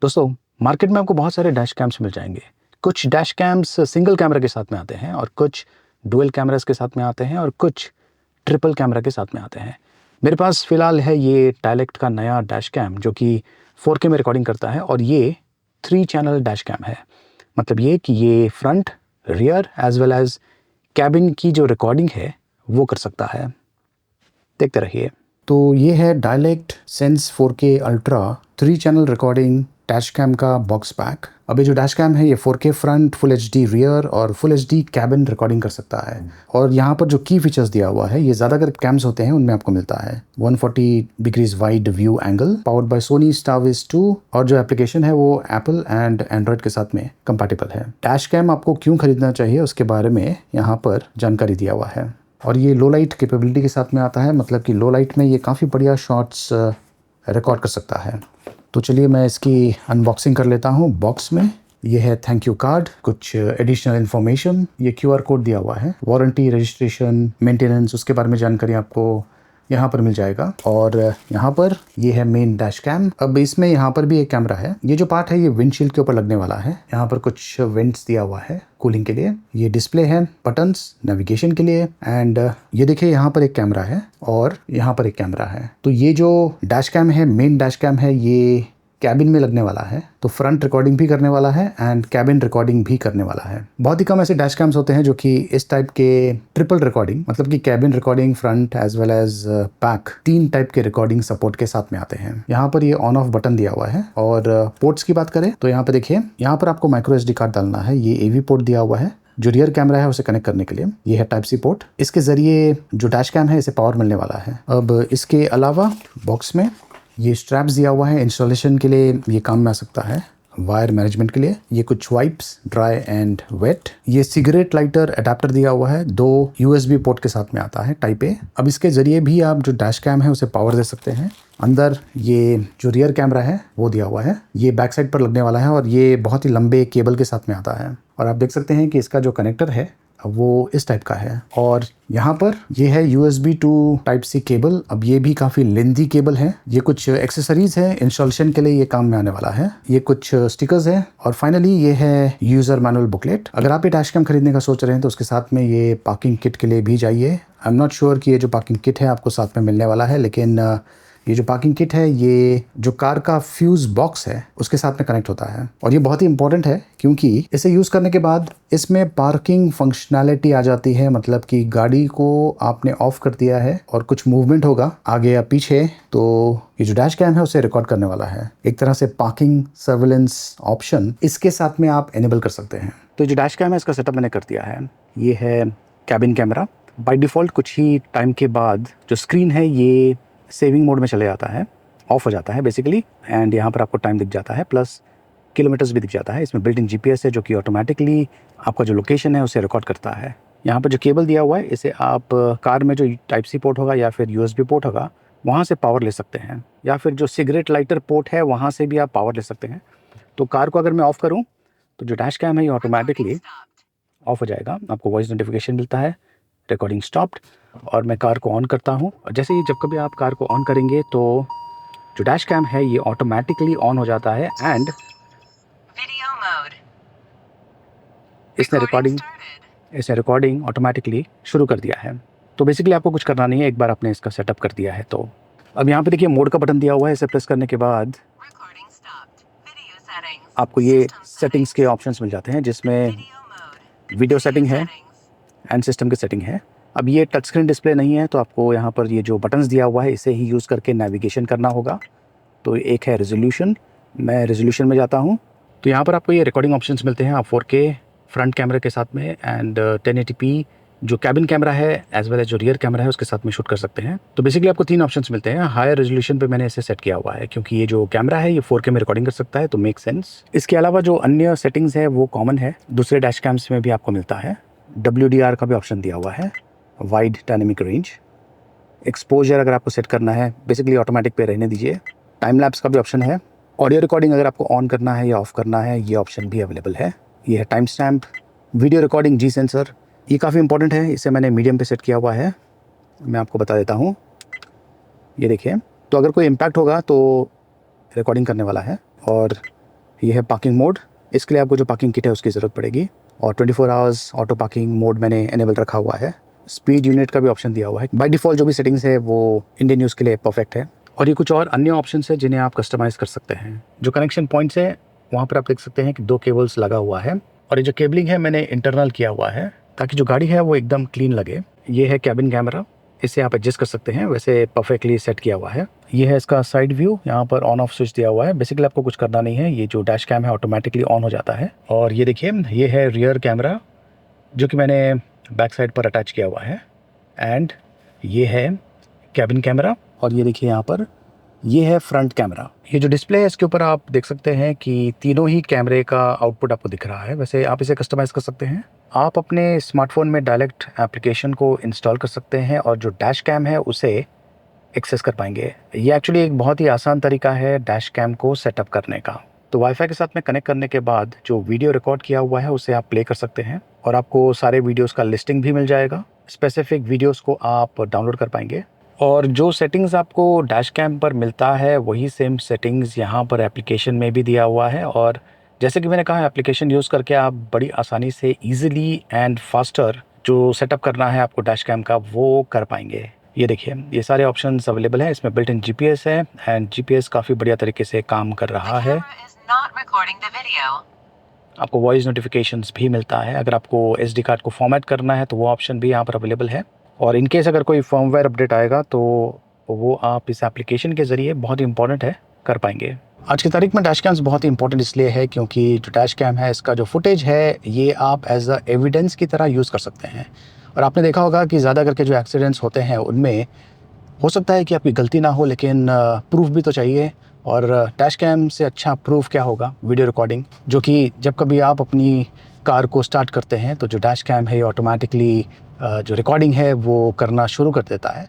दोस्तों, मार्केट में आपको बहुत सारे डैश कैम्स मिल जाएंगे। कुछ डैश कैम्स सिंगल कैमरा के साथ में आते हैं और कुछ डुअल कैमरास के साथ में आते हैं और कुछ ट्रिपल कैमरा के साथ में आते हैं। मेरे पास फ़िलहाल है ये डायलेक्ट का नया डैश कैम जो कि 4K में रिकॉर्डिंग करता है और ये 3 चैनल डैश कैम है। मतलब ये कि ये front, rear as well as cabin की जो रिकॉर्डिंग है वो कर सकता है। देखते रहिए। तो ये है dialect sense 4K ultra 3 channel recording dash cam का बॉक्स पैक। अब ये जो डैश कैम है ये 4K front, full HD rear और फुल HD कैबिन रिकॉर्डिंग कर सकता है। और यहाँ पर जो की फीचर्स दिया हुआ है ये ज़्यादातर कैम्स होते हैं उनमें आपको मिलता है। 140 degrees wide view angle, powered by Sony Starvis 2 और जो एप्लीकेशन है वो एप्पल एंड एंड्रॉयड के साथ में कंपैटिबल है। डैश कैम आपको क्यों खरीदना चाहिए उसके बारे में यहाँ पर जानकारी दिया हुआ है। और ये लो लाइट कैपेबिलिटी के साथ में आता है, मतलब कि लो लाइट में ये काफ़ी बढ़िया शॉट्स रिकॉर्ड कर सकता है। तो चलिए मैं इसकी अनबॉक्सिंग कर लेता हूँ। बॉक्स में ये है थैंक यू कार्ड, कुछ एडिशनल इन्फॉर्मेशन, ये QR कोड दिया हुआ है, वारंटी, रजिस्ट्रेशन, मेंटेनेंस, उसके बारे में जानकारी आपको यहाँ पर मिल जाएगा। और यहाँ पर ये है मेन डैश कैम। अब इसमें यहाँ पर भी एक कैमरा है। ये जो पार्ट है ये विंडशील्ड के ऊपर लगने वाला है। यहाँ पर कुछ वेंट्स दिया हुआ है कूलिंग के लिए। ये डिस्प्ले है, बटन्स नेविगेशन के लिए एंड ये देखिए यहाँ पर एक कैमरा है और यहाँ पर एक कैमरा है। तो ये जो डैश कैम है, मेन डैश कैम है, ये कैबिन में लगने वाला है। तो फ्रंट रिकॉर्डिंग भी करने वाला है एंड कैबिन रिकॉर्डिंग भी करने वाला है। बहुत ही कम ऐसे डैश कैम्स होते हैं जो कि इस टाइप के ट्रिपल रिकॉर्डिंग, मतलब कि cabin recording, front as well as back, 3 type के रिकॉर्डिंग सपोर्ट के साथ में आते हैं। यहाँ पर ये ऑन ऑफ बटन दिया हुआ है। और पोर्ट्स की बात करें तो यहाँ पे देखिए, यहाँ पर आपको माइक्रो SD कार्ड डालना है। ये AV पोर्ट दिया हुआ है जो रियर कैमरा है उसे कनेक्ट करने के लिए। ये है टाइप C पोर्ट। इसके जरिए जो डैश कैम है इसे पावर मिलने वाला है। अब इसके अलावा बॉक्स में ये स्ट्रैप्स दिया हुआ है, इंस्टॉलेशन के लिए ये काम में आ सकता है, वायर मैनेजमेंट के लिए। ये कुछ वाइप्स, ड्राई एंड वेट। ये सिगरेट लाइटर अडेप्टर दिया हुआ है, 2 USB पोर्ट के साथ में आता है, टाइप A। अब इसके जरिए भी आप जो डैश कैम है उसे पावर दे सकते हैं। अंदर ये जो रियर कैमरा है वो दिया हुआ है, ये बैक साइड पर लगने वाला है और ये बहुत ही लंबे केबल के साथ में आता है। और आप देख सकते हैं कि इसका जो कनेक्टर है वो इस टाइप का है। और यहाँ पर ये है USB to type C cable. अब ये भी काफ़ी लेंथी केबल है। ये कुछ एक्सेसरीज है, इंस्टॉलेशन के लिए ये काम में आने वाला है। ये कुछ स्टिकर्स है और फाइनली ये है यूज़र मैनुअल बुकलेट। अगर आप ये डैश कैम खरीदने का सोच रहे हैं तो उसके साथ में ये पार्किंग किट के लिए भी जाइए। आई एम नॉट श्योर कि ये जो पार्किंग किट है आपको साथ में मिलने वाला है, लेकिन ये जो पार्किंग किट है ये जो कार का फ्यूज बॉक्स है उसके साथ में कनेक्ट होता है। और ये बहुत ही इंपॉर्टेंट है क्योंकि इसे यूज़ करने के बाद इसमें पार्किंग फंक्शनैलिटी आ जाती है। मतलब कि गाड़ी को आपने ऑफ कर दिया है और कुछ मूवमेंट होगा आगे या पीछे तो ये जो डैश कैम है उसे रिकॉर्ड करने वाला है। एक तरह से पार्किंग सर्विलेंस ऑप्शन इसके साथ में आप एनेबल कर सकते हैं। तो जो डैश कैम है इसका सेटअप मैंने कर दिया है। ये है कैबिन कैमरा। बाय डिफ़ॉल्ट कुछ ही टाइम के बाद जो स्क्रीन है ये सेविंग मोड में चले जाता है, ऑफ हो जाता है बेसिकली। एंड यहाँ पर आपको टाइम दिख जाता है, प्लस किलोमीटर्स भी दिख जाता है। इसमें बिल्ट इन GPS है जो कि ऑटोमेटिकली आपका जो लोकेशन है उसे रिकॉर्ड करता है। यहाँ पर जो केबल दिया हुआ है इसे आप कार में जो टाइप C पोर्ट होगा या फिर USB पोर्ट होगा वहाँ से पावर ले सकते हैं, या फिर जो सिगरेट लाइटर पोर्ट है वहाँ से भी आप पावर ले सकते हैं। तो कार को अगर मैं ऑफ़ करूँ तो जो डैश कैम है ये ऑटोमेटिकली ऑफ हो जाएगा। आपको वॉइस नोटिफिकेशन मिलता है, रिकॉर्डिंग स्टॉप्ड। और मैं कार को ऑन करता हूँ और जैसे ही जब कभी आप कार को ऑन करेंगे तो जो डैश कैम है ये ऑटोमेटिकली ऑन हो जाता है एंड इसने रिकॉर्डिंग ऑटोमेटिकली शुरू कर दिया है। तो बेसिकली आपको कुछ करना नहीं है, एक बार आपने इसका सेटअप कर दिया है तो। अब यहाँ पे देखिए मोड का बटन दिया हुआ है। इसे प्रेस करने के बाद आपको ये सेटिंग्स के ऑप्शंस मिल जाते हैं जिसमें वीडियो सेटिंग है एंड सिस्टम की सेटिंग है। अब ये टच स्क्रीन डिस्प्ले नहीं है तो आपको यहाँ पर ये जो बटन्स दिया हुआ है इसे ही यूज़ करके नेविगेशन करना होगा। तो एक है रेजोल्यूशन, मैं रेजोल्यूशन में जाता हूँ तो यहाँ पर आपको ये रिकॉर्डिंग ऑप्शंस मिलते हैं। आप 4K फ्रंट कैमरे के साथ में एंड 1080p जो कैबिन कैमरा है एज वेल एज जो रियर कैमरा है उसके साथ में शूट कर सकते हैं। तो बेसिकली आपको 3 ऑप्शंस मिलते हैं। हायर रेजोल्यूशन पे मैंने इसे सेट किया हुआ है क्योंकि ये जो कैमरा है ये 4K में रिकॉर्डिंग कर सकता है, तो मेक सेंस। इसके अलावा जो अन्य सेटिंग्स है वो कॉमन है, दूसरे डैश कैम्स में भी आपको मिलता है। WDR का भी ऑप्शन दिया हुआ है, वाइड डायनेमिक रेंज। एक्सपोजर अगर आपको सेट करना है बेसिकली ऑटोमेटिक पे रहने दीजिए। टाइम लैप्स का भी ऑप्शन है। ऑडियो रिकॉर्डिंग अगर आपको ऑन करना है या ऑफ करना है ये ऑप्शन भी अवेलेबल है। ये है time stamp, video recording, G sensor. ये काफ़ी इंपॉर्टेंट है, इसे मैंने मीडियम पे सेट किया हुआ है। मैं आपको बता देता हूँ, ये देखिए। तो अगर कोई इम्पैक्ट होगा तो रिकॉर्डिंग करने वाला है और ये है पार्किंग मोड। इसके लिए आपको जो पार्किंग किट है उसकी ज़रूरत पड़ेगी। और 24 आवर्स ऑटो पार्किंग मोड मैंने इनेबल रखा हुआ है। स्पीड यूनिट का भी ऑप्शन दिया हुआ है। बाय डिफ़ॉल्ट जो भी सेटिंग्स है वो इंडियन यूज़ के लिए परफेक्ट है। और ये कुछ और अन्य ऑप्शंस है जिन्हें आप कस्टमाइज़ कर सकते हैं। जो कनेक्शन पॉइंट्स है वहाँ पर आप देख सकते हैं कि 2 केबल्स लगा हुआ है। और ये जो केबलिंग है मैंने इंटरनल किया हुआ है ताकि जो गाड़ी है वो एकदम क्लीन लगे। ये है कैबिन कैमरा, इसे आप एडजस्ट कर सकते हैं, वैसे परफेक्टली सेट किया हुआ है। ये है इसका साइड व्यू, यहाँ पर ऑन ऑफ स्विच दिया हुआ है। बेसिकली आपको कुछ करना नहीं है, ये जो डैश कैम है ऑटोमेटिकली ऑन हो जाता है। और ये देखिए, ये है रियर कैमरा जो कि मैंने बैक साइड पर अटैच किया हुआ है। एंड ये है कैबिन कैमरा। और ये देखिए यहाँ पर ये है फ्रंट कैमरा। ये जो डिस्प्ले है इसके ऊपर आप देख सकते हैं कि तीनों ही कैमरे का आउटपुट आपको दिख रहा है। वैसे आप इसे कस्टमाइज़ कर सकते हैं। आप अपने स्मार्टफोन में डायरेक्ट एप्लीकेशन को इंस्टॉल कर सकते हैं और जो डैश कैम है उसे एक्सेस कर पाएंगे। ये एक्चुअली एक बहुत ही आसान तरीका है डैश कैम को सेटअप करने का। तो वाईफाई के साथ में कनेक्ट करने के बाद जो वीडियो रिकॉर्ड किया हुआ है उसे आप प्ले कर सकते हैं और आपको सारे वीडियोस का लिस्टिंग भी मिल जाएगा। स्पेसिफिक वीडियोस को आप डाउनलोड कर पाएंगे। और जो सेटिंग्स आपको डैश कैम पर मिलता है वही सेम सेटिंग्स यहाँ पर एप्लीकेशन में भी दिया हुआ है। और जैसे कि मैंने कहा, एप्लीकेशन यूज़ करके आप बड़ी आसानी से ईजिली एंड फास्टर जो सेटअप करना है आपको डैश कैम का वो कर पाएंगे। ये देखिए, ये सारे ऑप्शंस अवेलेबल हैं। इसमें बिल्ट इन जीपीएस है एंड जीपीएस काफ़ी बढ़िया तरीके से काम कर रहा है। आपको वॉइस नोटिफिकेशंस भी मिलता है। अगर आपको एसडी कार्ड को फॉर्मेट करना है तो वो ऑप्शन भी यहाँ पर अवेलेबल है। और इन केस अगर कोई फर्मवेयर अपडेट आएगा तो वो आप इस एप्लीकेशन के ज़रिए, बहुत ही इंपॉर्टेंट है, कर पाएंगे। आज की तारीख में डैश कैम्स बहुत ही इंपॉर्टेंट इसलिए है क्योंकि जो डैश कैम है इसका जो फुटेज है ये आप एज अ एविडेंस की तरह यूज़ कर सकते हैं। और आपने देखा होगा कि ज़्यादा करके जो एक्सीडेंट्स होते हैं उनमें हो सकता है कि आपकी गलती ना हो, लेकिन प्रूफ भी तो चाहिए। और डैश कैम से अच्छा प्रूफ क्या होगा, वीडियो रिकॉर्डिंग, जो कि जब कभी आप अपनी कार को स्टार्ट करते हैं तो जो डैश कैम है ये ऑटोमेटिकली जो रिकॉर्डिंग है वो करना शुरू कर देता है।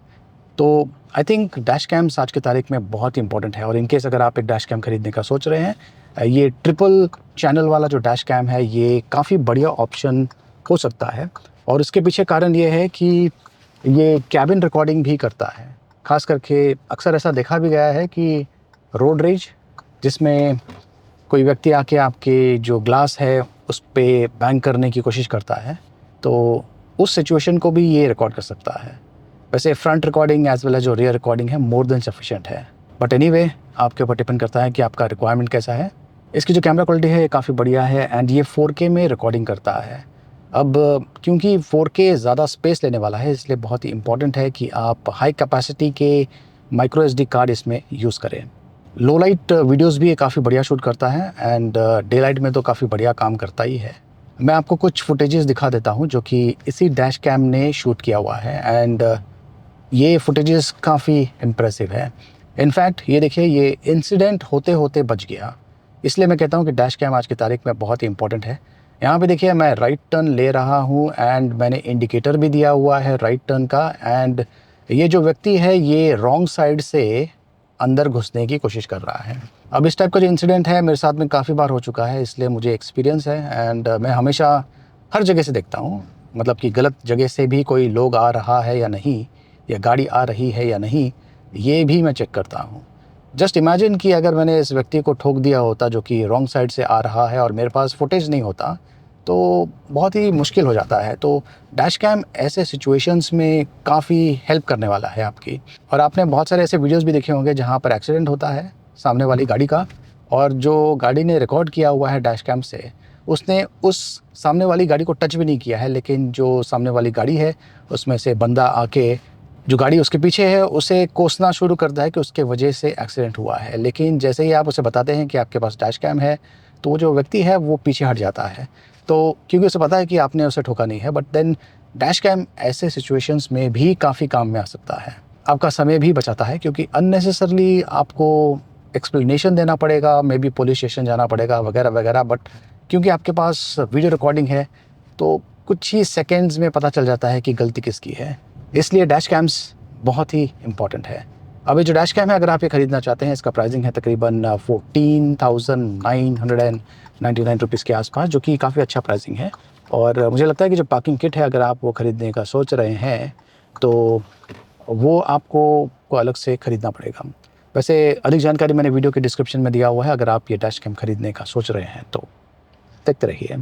तो आई थिंक डैश कैम्स आज की तारीख में बहुत ही इंपॉर्टेंट है। और इन केस अगर आप एक डैश कैम खरीदने का सोच रहे हैं, ये ट्रिपल चैनल वाला जो डैश कैम है ये काफ़ी बढ़िया ऑप्शन हो सकता है। और इसके पीछे कारण ये है कि ये कैबिन रिकॉर्डिंग भी करता है। ख़ास करके अक्सर ऐसा देखा भी गया है कि रोड रेज, जिसमें कोई व्यक्ति आके आपके जो ग्लास है उस पे बैंग करने की कोशिश करता है, तो उस सिचुएशन को भी ये रिकॉर्ड कर सकता है। वैसे front recording as well as जो रियर रिकॉर्डिंग है मोर देन सफिशिएंट है। बट एनीवे, आपके ऊपर डिपेंड करता है कि आपका रिक्वायरमेंट कैसा है। इसकी जो कैमरा क्वालिटी है ये काफ़ी बढ़िया है एंड ये 4K में रिकॉर्डिंग करता है। अब क्योंकि 4K ज़्यादा स्पेस लेने वाला है इसलिए बहुत ही इंपॉर्टेंट है कि आप हाई कैपेसिटी के माइक्रो SD कार्ड इसमें यूज़ करें। लो लाइट वीडियोज़ भी ये काफ़ी बढ़िया शूट करता है एंड डे लाइट में तो काफ़ी बढ़िया काम करता ही है। मैं आपको कुछ फुटेजेस दिखा देता हूँ जो कि इसी डैश कैम ने शूट किया हुआ है एंड ये फुटेजेस काफ़ी इम्प्रेसिव है। इनफैक्ट ये देखिए, ये इंसिडेंट होते होते बच गया। इसलिए मैं कहता हूँ कि डैश कैम आज की तारीख में बहुत ही इंपॉर्टेंट है। यहाँ पे देखिए, मैं राइट टर्न ले रहा हूँ एंड मैंने इंडिकेटर भी दिया हुआ है राइट टर्न का। एंड ये जो व्यक्ति है ये रॉन्ग साइड से अंदर घुसने की कोशिश कर रहा है। अब इस टाइप का जो इंसिडेंट है मेरे साथ में काफ़ी बार हो चुका है, इसलिए मुझे एक्सपीरियंस है एंड मैं हमेशा हर जगह से देखता हूँ, मतलब कि गलत जगह से भी कोई लोग आ रहा है या नहीं, या गाड़ी आ रही है या नहीं, ये भी मैं चेक करता हूँ। जस्ट इमेजिन कि अगर मैंने इस व्यक्ति को ठोक दिया होता जो कि रॉन्ग साइड से आ रहा है और मेरे पास फुटेज नहीं होता तो बहुत ही मुश्किल हो जाता है। तो डैश कैम ऐसे सिचुएशंस में काफ़ी हेल्प करने वाला है आपकी। और आपने बहुत सारे ऐसे वीडियोस भी देखे होंगे जहाँ पर एक्सीडेंट होता है सामने वाली गाड़ी का, और जो गाड़ी ने रिकॉर्ड किया हुआ है डैश कैम से उसने उस सामने वाली गाड़ी को टच भी नहीं किया है, लेकिन जो सामने वाली गाड़ी है उसमें से बंदा आके जो गाड़ी उसके पीछे है उसे कोसना शुरू करता है कि उसके वजह से एक्सीडेंट हुआ है। लेकिन जैसे ही आप उसे बताते हैं कि आपके पास डैश कैम है तो वो जो व्यक्ति है वो पीछे हट जाता है, तो क्योंकि उसे पता है कि आपने उसे ठोका नहीं है। बट देन डैश कैम ऐसे सिचुएशंस में भी काफ़ी काम में आ सकता है। आपका समय भी बचाता है क्योंकि अननेसेसरली आपको एक्सप्लेनेशन देना पड़ेगा, मे बी पुलिस स्टेशन जाना पड़ेगा वगैरह वगैरह। बट क्योंकि आपके पास वीडियो रिकॉर्डिंग है तो कुछ ही सेकेंड्स में पता चल जाता है कि गलती किसकी है। इसलिए डैश कैम्स बहुत ही इंपॉर्टेंट है। अब ये जो डैश कैम है अगर आप ये ख़रीदना चाहते हैं इसका प्राइसिंग है तकरीबन 14,999 रुपीज़ के आसपास, जो कि काफ़ी अच्छा प्राइसिंग है। और मुझे लगता है कि जो पार्किंग किट है अगर आप वो ख़रीदने का सोच रहे हैं तो वो आपको अलग से ख़रीदना पड़ेगा। वैसे अधिक जानकारी मैंने वीडियो के डिस्क्रिप्शन में दिया हुआ है, अगर आप ये डैश कैम खरीदने का सोच रहे हैं तो देखते रहिए।